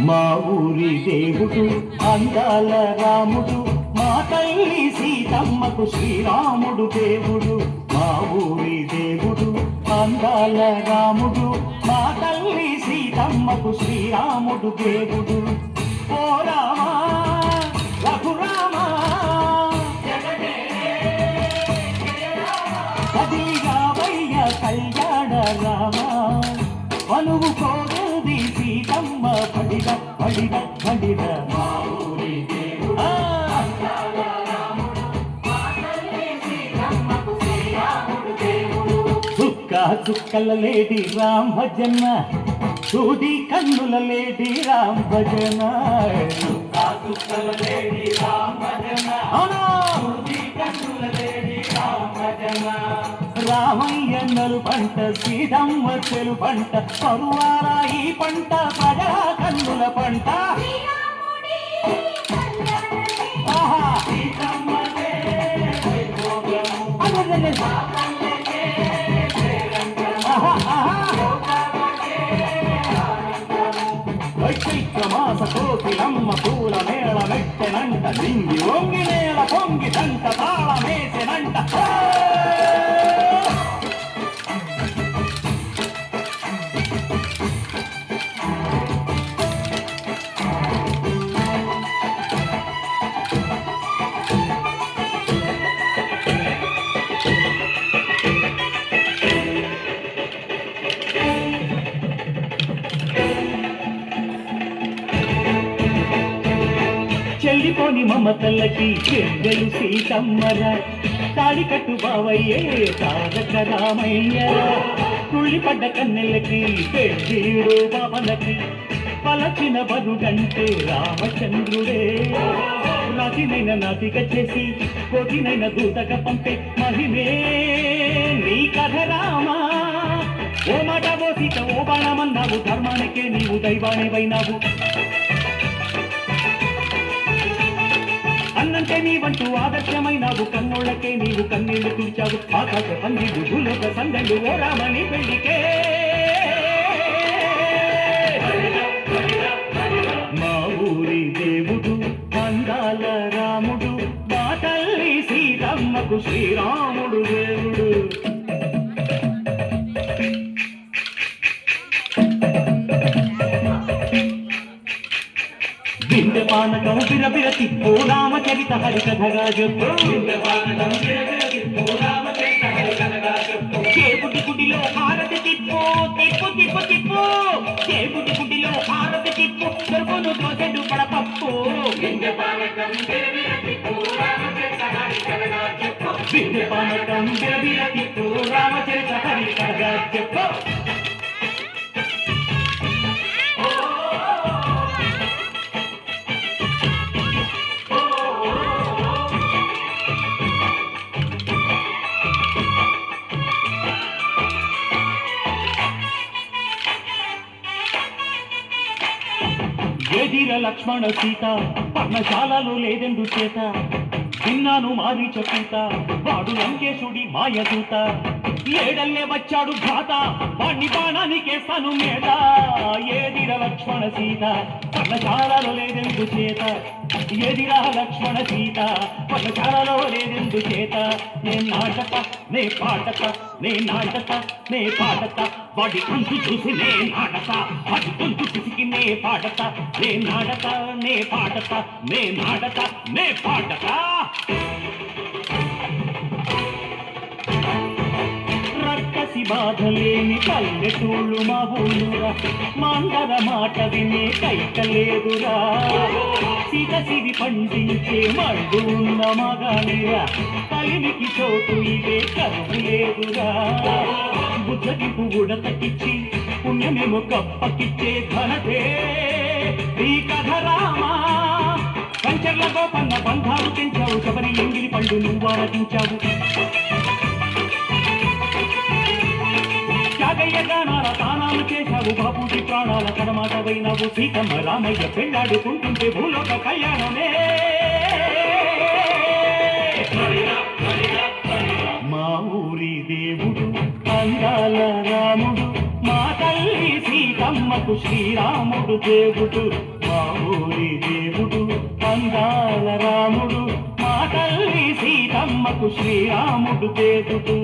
మా ఊరి దేవుడు అందాల రాముడు, మా తల్లి సీతమ్మకు శ్రీరాముడు దేవుడు. మా ఊరి దేవుడు అందాల రాముడు, మా తల్లి సీతమ్మకు శ్రీరాముడు దేవుడు. ఓ రామా రఘురామా కదిలిరావయ్య కళ్యాణ రామా, అనువు కోరుది సీతమ్మ పడిద పడిద పడిద. మా ఊరి దేవుడు అందాల రాముడు, మా తల్లి సీతమ్మకు శ్రీరాముడు దేవుడు. చుక్క చుక్కల లేడి రామ్ భజన, సూది కన్నుల లేడి రామ్ భజన. చుక్క చుక్కల లేడి రామ్ భజన, సూది కన్నుల లేడి రామ్ భజన. రామయ్య నలు పంట, సీతమ్మ చెలు పంట, పరువార ఈ పంట ప్రజా కన్నుల పంట. చైత్రమాస కోకిలమ్మ పూల మేళ మెట్టెనంట, లింగి వంగి నేల పొంగి దంట తాళమేసెనంట. చెల్లిపోని మమతల్లకి చెల్లెలు సీతమ్మరా, తాళికట్టు బావయ్యే తారక రామయ్యరా. కుళ్ళిపడ్డ కన్నెలకి పెద్దీడు బావలకి, పలచిన బరుగంటే రామచంద్రుడే. రాతినైన నాతిక చేసి కోటినైన దూతగా పంపే మహిమే నీ కథ రామా. ఓ మాట ఓ సీత ఓ బాణమన్నావు, ధర్మానికే నీవు దైవానివైనావు. అన్నంటే నీవంటూ ఆదర్శమైనావు, కన్నోళ్ళకే నీవు కన్నీళ్లు తుడిచావు. ఆకాశ పందిడు భూలోక సందళ్ళు ఓ రామని పెళ్లికే. మా ఊరి దేవుడు అందాల రాముడు, మా తల్లి సీతమ్మకు శ్రీరాముడు దేవుడు. బిందె పానకం బిరబిర తిప్పు రామచరిత హరికథగా చెప్పు. చేపుటి గుడిలో హారతి తిప్పు తిప్పు తిప్పు తిప్పు, చేపుటి గుడిలో హారతి తిప్పు, దొరుకును దోసెడు పడపప్పు. బిందె పానకం బిరబిర తిప్పు రామచరిత హరికథగా చెప్పు. ఏదిర లక్ష్మణ సీత పర్ణశాలలో లేదెందు చేత, విన్నాను మారి చెప్పుత వాడు లంకేశుడి మాయదూత. ఏడల్లే వచ్చాడు భ్రాత, వాణ్ణి బాణానికేస్తాను మీద. ఏదిర లక్ష్మణ సీత పర్ణశాలలో లేదెందు చేత, ఏదిరా లక్ష్మణ సీత పర్ణశాలలో లేదెందు చేత. నే నాటక నే పాటక, నే నాటక నే పాటక, వాడి గొంతు చూసి నే నాటక, వాడి గొంతు పిసికి నే పాటక. నే నాటక నే పాటక, నే నాటక నే పాటక. రక్కసి బాధలేని పల్లెటూళ్ళు మా ఊళ్ళురా, మాందర మాట వినే కైకలేదురా. సీత సిరి పండించే మండు ఉన్న మగానిరా, కలిమికి చోటు ఇదే కరువు లేదురా. బుద్ధకి పువ్వుడతకిచ్చి పుణ్యమేమో కప్పకిచ్చే ఘనతే ఈ కథ రామా. పంచర్ల గోపన్న బంధాలు తెంచావు, శబరి ఎంగిలి పండు నువ్వు ఆరగించావు. తీయగానాల తానాలు చేశావు బాపూజీ ప్రాణాల కడమాటవైనావు సీతమ్మ రామయ్య పెళ్ళాడుకుంటుంటే భూలోక కళ్యాణమే మా ఊరి దేవుడు అందాల రాముడు మా తల్లి సీతమ్మకు శ్రీరాముడు దేవుడు మా ఊరి దేవుడు అందాల రాముడు మా తల్లి సీతమ్మకు శ్రీరాముడు దేవుడు